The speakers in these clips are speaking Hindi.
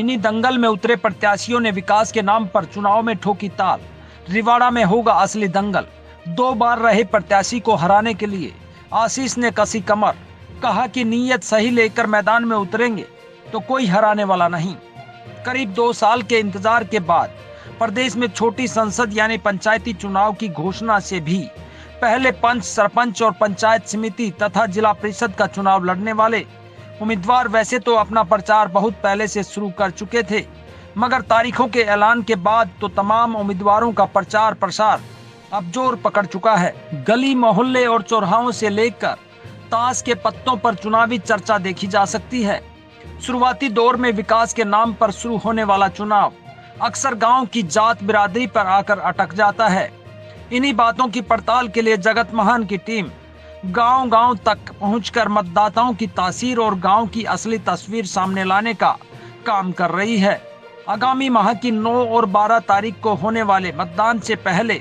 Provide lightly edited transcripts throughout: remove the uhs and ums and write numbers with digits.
मिनी दंगल में उतरे प्रत्याशियों ने विकास के नाम पर चुनाव में ठोकी ताल। रिवाड़ा में होगा असली दंगल। 2 बार रहे प्रत्याशी को हराने के लिए आशीष ने कसी कमर। कहा कि नीयत सही लेकर मैदान में उतरेंगे तो कोई हराने वाला नहीं। करीब 2 साल के इंतजार के बाद प्रदेश में छोटी संसद यानी पंचायती चुनाव की घोषणा से भी पहले पंच, सरपंच और पंचायत समिति तथा जिला परिषद का चुनाव लड़ने वाले उम्मीदवार वैसे तो अपना प्रचार बहुत पहले से शुरू कर चुके थे, मगर तारीखों के ऐलान के बाद तो तमाम उम्मीदवारों का प्रचार प्रसार अब जोर पकड़ चुका है। गली मोहल्ले और चौराहों से लेकर ताश के पत्तों पर चुनावी चर्चा देखी जा सकती है। शुरुआती दौर में विकास के नाम पर शुरू होने वाला चुनाव अक्सर गांव की जात बिरादरी पर आकर अटक जाता है। इन्हीं बातों की पड़ताल के लिए जगत महान की टीम गांव-गांव तक पहुंचकर मतदाताओं की तासीर और गांव की असली तस्वीर सामने लाने का काम कर रही है। आगामी माह की 9 और 12 तारीख को होने वाले मतदान से पहले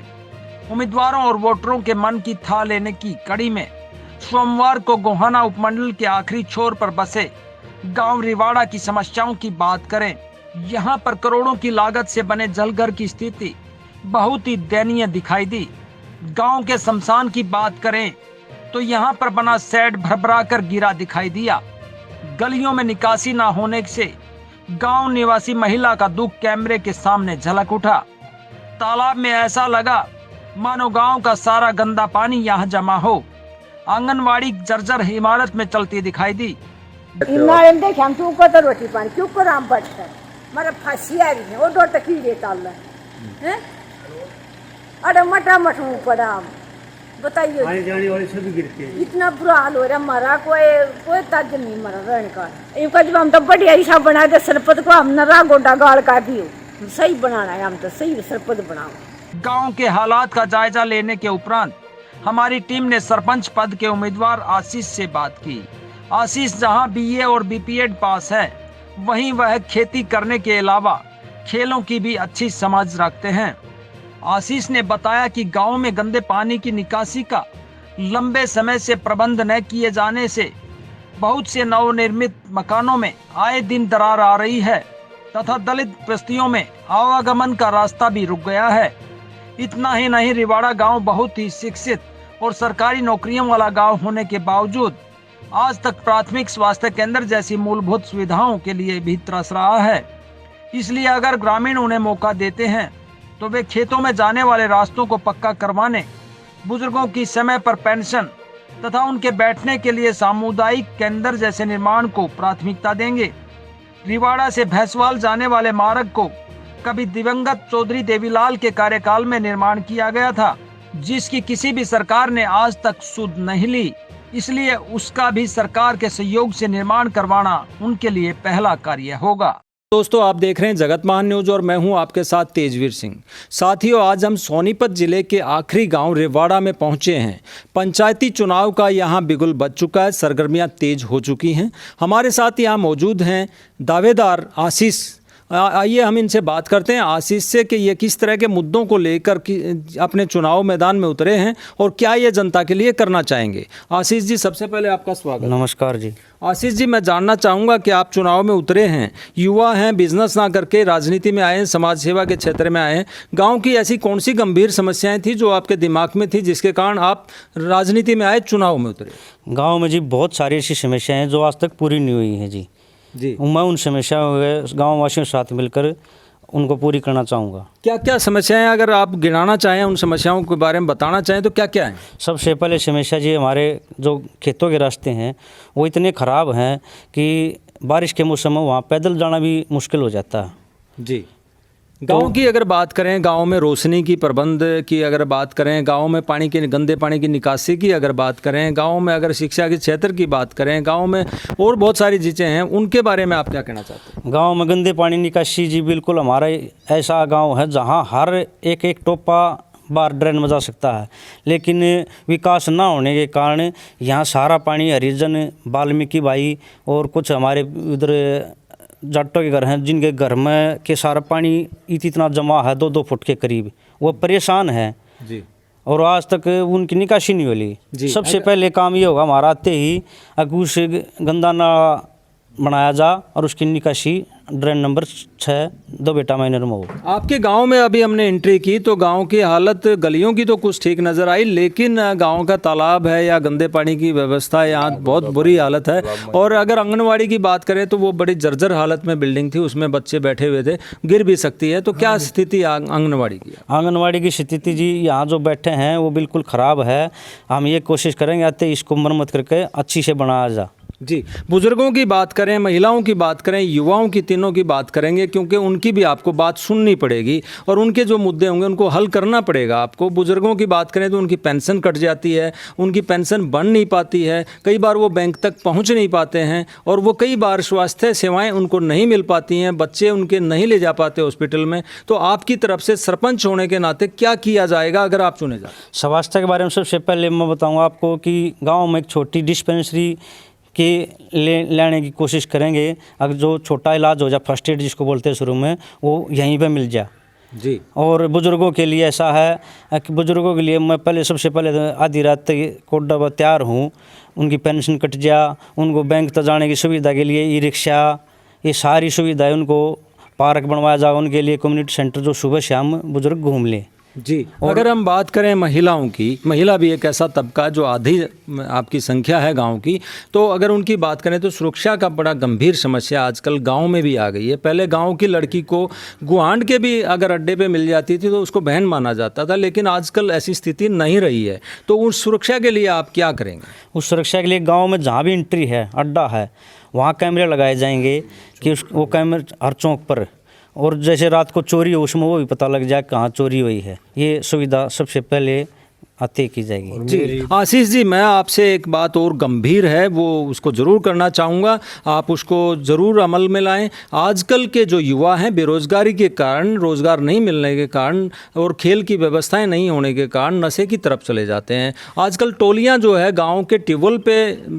उम्मीदवारों और वोटरों के मन की था लेने की कड़ी में सोमवार को गोहाना उपमंडल के आखिरी छोर पर बसे गांव रिवाड़ा की समस्याओं की बात करें। यहां पर करोड़ों की लागत से बने जलघर की स्थिति बहुत ही दयनीय दिखाई दी। गांव के शमशान की बात करें तो यहां पर बना शेड भरभरा कर गिरा दिखाई दिया। गलियों में निकासी न होने से गांव निवासी महिला का दुख कैमरे के सामने झलक उठा। तालाब में ऐसा लगा मानो गांव का सारा गंदा पानी यहां जमा हो। आंगनवाड़ी जर्जर इमारत में चलती दिखाई दी। रोटी पानी क्यों कर आम बैठकर मारे फांसी आ रही है वो डोर तक कीड़े ताल हैं। अरे मटा मटू पड़ा बताइए आने जाने वाले सभी गिरते हैं। इतना बुरा हाल हो रहा हमारा कोई ताज नहीं मरा रहने का। इनका जब हम तो बढ़िया हिसाब बना दे सरपत को हम नरा गोडा गाल का दियो सही बनाना है। हम तो सही सरपत बनाओ। गांव के हालात का जायजा लेने के उपरांत हमारी टीम ने सरपंच पद के उम्मीदवार आशीष से बात की। आशीष जहां बीए और बीपीएड पास है, वहीं वह खेती करने के अलावा खेलों की भी अच्छी समझ रखते हैं। आशीष ने बताया कि गांव में गंदे पानी की निकासी का लंबे समय से प्रबंध न किए जाने से बहुत से नवनिर्मित मकानों में आए दिन दरार आ रही है तथा दलित बस्तियों में आवागमन का रास्ता भी रुक गया है। इतना ही नहीं, रिवाड़ा गांव बहुत ही शिक्षित और सरकारी नौकरियों वाला गांव होने के बावजूद आज तक प्राथमिक स्वास्थ्य केंद्र जैसी मूलभूत सुविधाओं के लिए भी तरस रहा है। इसलिए अगर ग्रामीण उन्हें मौका देते हैं तो वे खेतों में जाने वाले रास्तों को पक्का करवाने, बुजुर्गों की समय पर पेंशन तथा उनके बैठने के लिए सामुदायिक केंद्र जैसे निर्माण को प्राथमिकता देंगे। रिवाड़ा से भैंसवाल जाने वाले मार्ग को कभी दिवंगत चौधरी देवीलाल के कार्यकाल में निर्माण किया गया था, जिसकी किसी भी सरकार ने आज तक सुध नहीं ली। इसलिए उसका भी सरकार के सहयोग से निर्माण करवाना उनके लिए पहला कार्य होगा। दोस्तों, आप देख रहे हैं जगत महान न्यूज और मैं हूं आपके साथ तेजवीर सिंह। साथियों, आज हम सोनीपत जिले के आखिरी गांव रिवाड़ा में पहुंचे हैं। पंचायती चुनाव का यहां बिगुल बज चुका है, सरगर्मियां तेज हो चुकी हैं। हमारे साथ यहां मौजूद हैं दावेदार आशीष। आइए हम इनसे बात करते हैं आशीष से कि ये किस तरह के मुद्दों को लेकर अपने चुनाव मैदान में उतरे हैं और क्या ये जनता के लिए करना चाहेंगे। आशीष जी, सबसे पहले आपका स्वागत। नमस्कार जी। आशीष जी, मैं जानना चाहूँगा कि आप चुनाव में उतरे हैं, युवा हैं, बिजनेस ना करके राजनीति में आए हैं, समाज सेवा के क्षेत्र में आए हैं। गांव की ऐसी कौन सी गंभीर समस्याएं थी जो आपके दिमाग में थी जिसके कारण आप राजनीति में आए, चुनाव में उतरे? गाँव में जी बहुत सारी ऐसी समस्याएँ हैं जो आज तक पूरी नहीं हुई हैं जी। मैं उन समस्याओं के गाँव वासियों के साथ मिलकर उनको पूरी करना चाहूँगा। क्या क्या समस्याएं, अगर आप गिनाना चाहें, उन समस्याओं के बारे में बताना चाहें तो क्या क्या है? सबसे पहले समस्या जी, हमारे जो खेतों के रास्ते हैं वो इतने ख़राब हैं कि बारिश के मौसम में वहाँ पैदल जाना भी मुश्किल हो जाता है जी। गांव की अगर बात करें, गांव में रोशनी की प्रबंध की अगर बात करें, गांव में पानी के गंदे पानी की निकासी की अगर बात करें, गांव में अगर शिक्षा के क्षेत्र की बात करें, गांव में और बहुत सारी चीज़ें हैं, उनके बारे में आप क्या कहना चाहते हैं? गांव में गंदे पानी निकासी जी, बिल्कुल हमारा ऐसा गांव है जहां हर एक टोपा बार ड्रेन में जा सकता है, लेकिन विकास ना होने के कारण यहाँ सारा पानी हरिजन, वाल्मीकि भाई और कुछ हमारे उधर जाटों के घर हैं जिनके घर में के सारा पानी इतना जमा है 2-2 फुट के करीब, वो परेशान है जी। और आज तक उनकी निकासी नहीं हुई। सबसे पहले काम ये होगा हमारा आते ही अकुश गंदा नाला बनाया जा और उसकी निकासी ड्रेन नंबर 6 दो बेटा माइनर में हो। आपके गांव में अभी हमने एंट्री की तो गांव की हालत, गलियों की तो कुछ ठीक नज़र आई, लेकिन गांव का तालाब है या गंदे पानी की व्यवस्था यहाँ बहुत बुरी हालत है। और अगर आंगनवाड़ी की बात करें तो वो बड़ी जर्जर हालत में बिल्डिंग थी, उसमें बच्चे बैठे हुए थे, गिर भी सकती है। तो क्या स्थिति आंगनवाड़ी की? आंगनवाड़ी की स्थिति जी यहाँ जो बैठे हैं वो बिल्कुल ख़राब है। हम ये कोशिश करेंगे आते इसको मरम्मत करके अच्छी से बनाया जा। जी, बुजुर्गों की बात करें, महिलाओं की बात करें, युवाओं की, तीनों की बात करेंगे, क्योंकि उनकी भी आपको बात सुननी पड़ेगी और उनके जो मुद्दे होंगे उनको हल करना पड़ेगा आपको। बुजुर्गों की बात करें तो उनकी पेंशन कट जाती है, उनकी पेंशन बन नहीं पाती है, कई बार वो बैंक तक पहुंच नहीं पाते हैं और वो कई बार स्वास्थ्य सेवाएं उनको नहीं मिल पाती हैं, बच्चे उनके नहीं ले जा पाते हॉस्पिटल में। तो आपकी तरफ से सरपंच होने के नाते क्या किया जाएगा अगर आप चुने जाए? स्वास्थ्य के बारे में सबसे पहले मैं बताऊँगा आपको कि गाँव में एक छोटी डिस्पेंसरी के लाने की कोशिश करेंगे। अगर जो छोटा इलाज हो जाए, फर्स्ट एड जिसको बोलते हैं शुरू में, वो यहीं पे मिल जाए जी। और बुज़ुर्गों के लिए ऐसा है कि बुज़ुर्गों के लिए मैं पहले सबसे पहले आधी रात तक कोडा तैयार हूँ, उनकी पेंशन कट जा, उनको बैंक तक जाने की सुविधा के लिए ई रिक्शा, ये सारी सुविधाएं, उनको पार्क बनवाया जाए उनके लिए, कम्युनिटी सेंटर जो सुबह शाम बुज़ुर्ग घूम लें। जी, अगर हम बात करें महिलाओं की, महिला भी एक ऐसा तबका जो आधी आपकी संख्या है गांव की, तो अगर उनकी बात करें तो सुरक्षा का बड़ा गंभीर समस्या आजकल गांव में भी आ गई है। पहले गांव की लड़की को गुआंढ के भी अगर अड्डे पे मिल जाती थी तो उसको बहन माना जाता था, लेकिन आजकल ऐसी स्थिति नहीं रही है। तो उस सुरक्षा के लिए आप क्या करेंगे? उस सुरक्षा के लिए गाँव में जहाँ भी एंट्री है, अड्डा है, वहाँ कैमरे लगाए जाएंगे कि वो कैमरे हर चौक पर, और जैसे रात को चोरी हो उसमें वो भी पता लग जाए कहाँ चोरी हुई है। ये सुविधा सबसे पहले आते की जाएगी। जी, आशीष जी, मैं आपसे एक बात और गंभीर है वो उसको ज़रूर करना चाहूँगा, आप उसको ज़रूर अमल में लाएं। आजकल के जो युवा हैं, बेरोज़गारी के कारण, रोज़गार नहीं मिलने के कारण और खेल की व्यवस्थाएं नहीं होने के कारण नशे की तरफ चले जाते हैं। आजकल टोलियां जो है गांव के ट्यूबवेल पे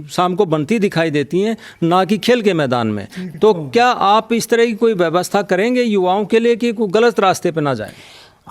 शाम को बनती दिखाई देती हैं, ना कि खेल के मैदान में। तो क्या आप इस तरह की कोई व्यवस्था करेंगे युवाओं के लिए कि कोई गलत रास्ते पर ना जाएँ?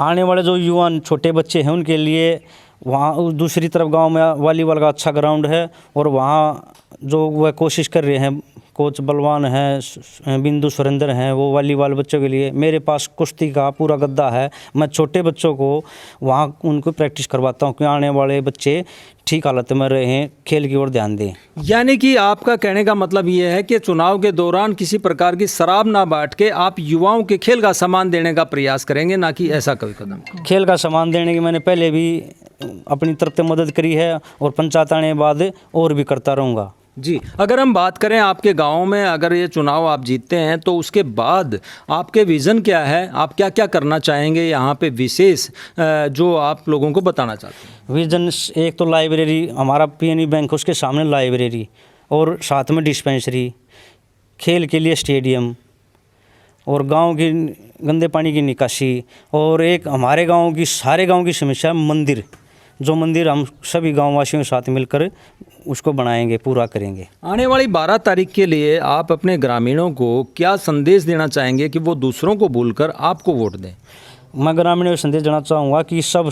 आने वाले जो युवा छोटे बच्चे हैं उनके लिए वहाँ दूसरी तरफ गांव में वॉलीबॉल का अच्छा ग्राउंड है और वहाँ जो वह कोशिश कर रहे हैं, कोच बलवान हैं, बिंदु सुरेंद्र हैं, वो वॉलीबॉल बच्चों के लिए। मेरे पास कुश्ती का पूरा गद्दा है, मैं छोटे बच्चों को वहाँ उनको प्रैक्टिस करवाता हूँ कि आने वाले बच्चे ठीक हालत में रहें, खेल की ओर ध्यान दें। यानी कि आपका कहने का मतलब ये है कि चुनाव के दौरान किसी प्रकार की शराब ना बांट के आप युवाओं के खेल का सामान देने का प्रयास करेंगे, ना कि ऐसा कोई कदम? खेल का सामान देने की मैंने पहले भी अपनी तरफ से मदद करी है और पंचायत आने के बाद और भी करता रहूँगा। जी, अगर हम बात करें आपके गांव में, अगर ये चुनाव आप जीतते हैं तो उसके बाद आपके विज़न क्या है, आप क्या क्या करना चाहेंगे यहाँ पे विशेष जो आप लोगों को बताना चाहते हैं? विजन एक तो लाइब्रेरी, हमारा पीएनबी बैंक उसके सामने लाइब्रेरी और साथ में डिस्पेंसरी, खेल के लिए स्टेडियम और गांव की गंदे पानी की निकासी, और एक हमारे गांव की, सारे गांव की समस्या मंदिर, जो मंदिर हम सभी गांववासियों के साथ मिलकर उसको बनाएंगे, पूरा करेंगे। आने वाली 12 तारीख के लिए आप अपने ग्रामीणों को क्या संदेश देना चाहेंगे कि वो दूसरों को भूलकर आपको वोट दें? मैं ग्रामीणों को संदेश देना चाहूँगा कि सब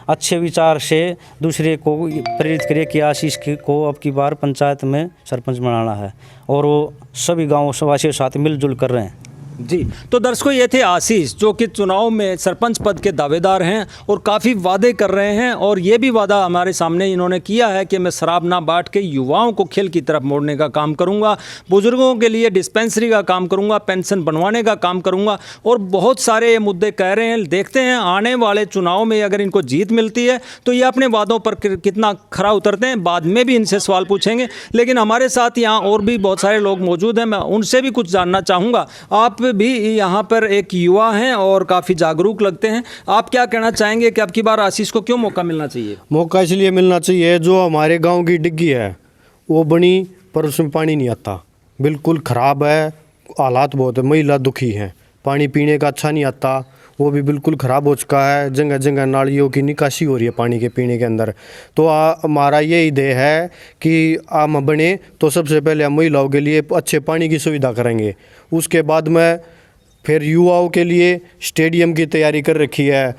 अच्छे विचार से दूसरे को प्रेरित करिए कि आशीष को अब की बार पंचायत में सरपंच बनाना है और वो सभी गाँव वासियों के साथ मिलजुल कर रहे हैं। जी, तो दर्शकों, ये थे आशीष जो कि चुनाव में सरपंच पद के दावेदार हैं और काफ़ी वादे कर रहे हैं, और ये भी वादा हमारे सामने इन्होंने किया है कि मैं शराब ना बांट के युवाओं को खेल की तरफ मोड़ने का काम करूंगा, बुजुर्गों के लिए डिस्पेंसरी का काम करूंगा, पेंशन बनवाने का काम करूंगा, और बहुत सारे ये मुद्दे कह रहे हैं। देखते हैं आने वाले चुनाव में अगर इनको जीत मिलती है तो ये अपने वादों पर कितना खरा उतरते हैं, बाद में भी इनसे सवाल पूछेंगे। लेकिन हमारे साथ यहाँ और भी बहुत सारे लोग मौजूद हैं, मैं उनसे भी कुछ जानना चाहूँगा। आप भी यहाँ पर एक युवा हैं और काफ़ी जागरूक लगते हैं, आप क्या कहना चाहेंगे कि अब की बार आशीष को क्यों मौका मिलना चाहिए? मौका इसलिए मिलना चाहिए, जो हमारे गांव की डिग्गी है वो बनी पर उसमें पानी नहीं आता, बिल्कुल ख़राब है, हालात बहुत है, महिला दुखी हैं, पानी पीने का अच्छा नहीं आता, वो भी बिल्कुल ख़राब हो चुका है, जगह जगह नालियों की निकासी हो रही है पानी के पीने के अंदर। तो हमारा ये ध्येय है कि हम बने तो सबसे पहले हम महिलाओं के लिए अच्छे पानी की सुविधा करेंगे, उसके बाद में फिर युवाओं के लिए स्टेडियम की तैयारी कर रखी है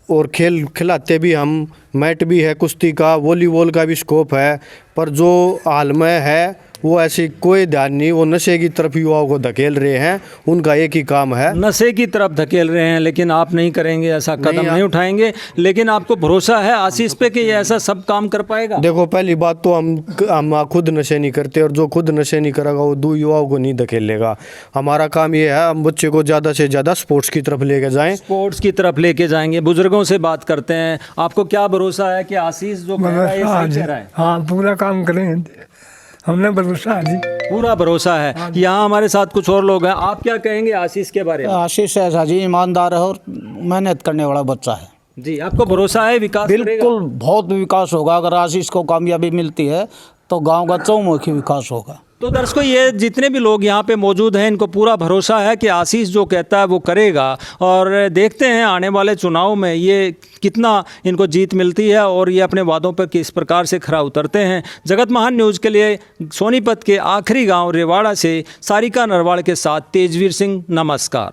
और खेल खिलाते भी हम, मैट भी है, कुश्ती का, वॉलीबॉल का भी स्कोप है, पर जो हाल में है वो ऐसी कोई ध्यान नहीं, वो नशे की तरफ युवाओं को धकेल रहे हैं। उनका एक ही काम है, नशे की तरफ धकेल रहे हैं, लेकिन आप नहीं करेंगे, ऐसा कदम नहीं उठाएंगे। लेकिन आपको भरोसा है आशीष पे कि ये ऐसा सब काम कर पाएगा? देखो पहली बात तो हम खुद नशे नहीं करते, और जो खुद नशे नहीं करेगा वो दो युवाओं को नहीं धकेलेगा। हमारा काम ये है, हम बच्चे को ज़्यादा से ज़्यादा स्पोर्ट्स की तरफ लेके जाएं। स्पोर्ट्स की तरफ लेके जाएंगे। बुजुर्गों से बात करते हैं, आपको क्या भरोसा है कि आशीष जो कह रहा है ये सही कह रहा है? हाँ, पूरा काम करेंगे, हमने भरोसा है जी। पूरा भरोसा है। यहाँ हमारे साथ कुछ और लोग हैं, आप क्या कहेंगे आशीष के बारे में? आशीष ऐसा जी ईमानदार है और मेहनत करने वाला बच्चा है जी। आपको भरोसा है विकास करेगा? बिल्कुल, बहुत विकास होगा। अगर आशीष को कामयाबी मिलती है तो गांव का चौमुखी विकास होगा। तो दर्शकों, ये जितने भी लोग यहाँ पे मौजूद हैं, इनको पूरा भरोसा है कि आशीष जो कहता है वो करेगा। और देखते हैं आने वाले चुनाव में ये कितना इनको जीत मिलती है और ये अपने वादों पर किस प्रकार से खरा उतरते हैं। जगत महान न्यूज़ के लिए सोनीपत के आखिरी गांव रेवाड़ा से सारिका नरवाल के साथ तेजवीर सिंह, नमस्कार।